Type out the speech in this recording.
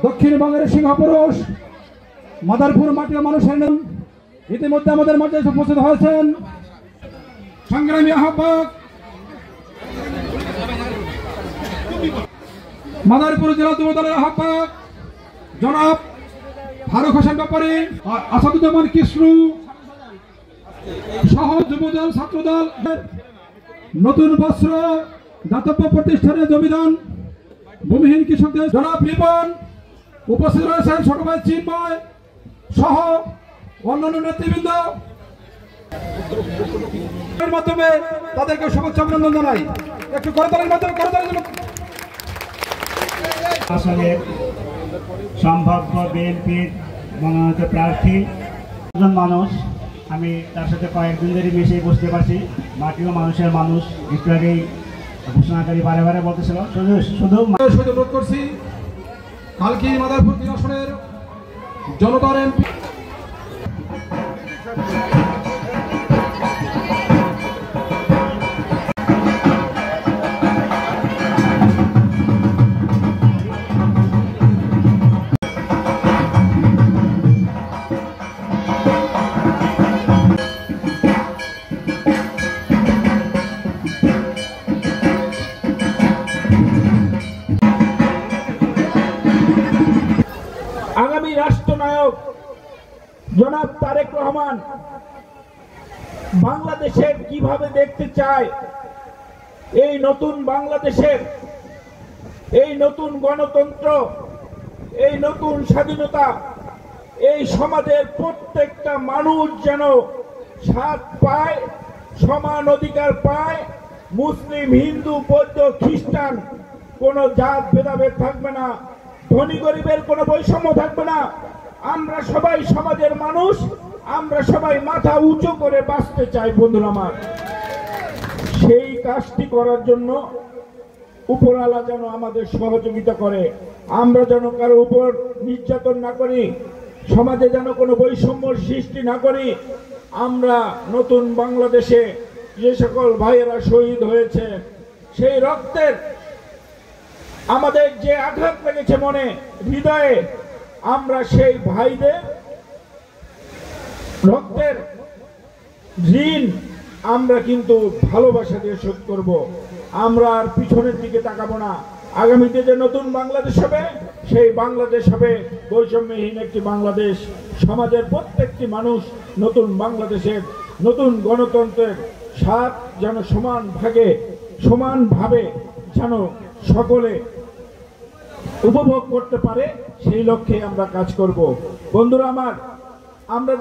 দক্ষিণবঙ্গের সিংহপুরুষ মাদারপুর মাটির মানুষের ইতিমধ্যে আমাদের মাঝে উপস্থিত হয়েছেন সংগ্রামী আহ্বায়ক মাদারপুর জেলা যুব দলের আহ্বায়ক জনাব ফারুক হোসেন ব্যাপারী, আসাদুজ্জামান কৃষ্ণ সহ যুবদল ছাত্রদল, নতুন বস্ত্র দাতব্য প্রতিষ্ঠানের জমিদান ভূমিহীন কৃষকদের জনাব লিপন, উপস্থিত রয়েছেন ছোট ভাই চিন্ময় সহ অন্যান্য নেতৃবৃন্দ। মাধ্যমে তাদেরকে শুভেচ্ছা অভিনন্দন জানাই। একটু করতালির মাধ্যমে আসলে সম্ভাব্য বিএনপির মনোনীত প্রার্থী একজন মানুষ, আমি তার সাথে কয়েকদিন ধরে মিশে বসতে পারছি। মাটিও মানুষের মানুষ, একটু আগেই ঘোষণাকারী বারে বারে বলতেছিল। শুধু অনুরোধ করছি কালকি মাদারপুর আসনের জনতার এমপি আগামী রাষ্ট্রনায়ক জনাব তারেক রহমান বাংলাদেশের কিভাবে দেখতে চায়, এই নতুন বাংলাদেশের, এই নতুন গণতন্ত্র, এই নতুন স্বাধীনতা, এই সমাজের প্রত্যেকটা মানুষ যেন স্বাদ পায়, সমান অধিকার পায়। মুসলিম, হিন্দু, বৌদ্ধ, খ্রিস্টান কোন জাত ভেদাভেদ থাকবে না, ধনী গরিবের কোনো বৈষম্য থাকবে না। আমরা সবাই সমাজের মানুষ, আমরা সবাই মাথা উঁচু করে বাঁচতে চাই। বন্ধুরা আমার, সেই কাজটি করার জন্য উপরওয়ালা যেন আমাদের সহযোগিতা করে, আমরা যেন কারো উপর নির্যাতন না করি, সমাজে যেন কোনো বৈষম্যর সৃষ্টি না করি। আমরা নতুন বাংলাদেশে যে সকল ভাইয়েরা শহীদ হয়েছে, সেই রক্তের আমাদের যে আঘাত লেগেছে মনে হৃদয়ে, আমরা সেই ভাইদের রক্তের ঋণ আমরা কিন্তু ভালোবাসা দিয়ে শোধ করব। আমরা আর পিছনের দিকে তাকাবো না। আগামীতে যে নতুন বাংলাদেশ হবে, সেই বাংলাদেশ হবে বৈষম্যহীন একটি বাংলাদেশ। সমাজের প্রত্যেকটি মানুষ নতুন বাংলাদেশের, নতুন গণতন্ত্রের স্বাদ যেন সমান ভাগে, সমানভাবে যেন সকলে উপভোগ করতে পারে, সেই লক্ষ্যে আমরা কাজ করব। বন্ধুরা আমার, আমরা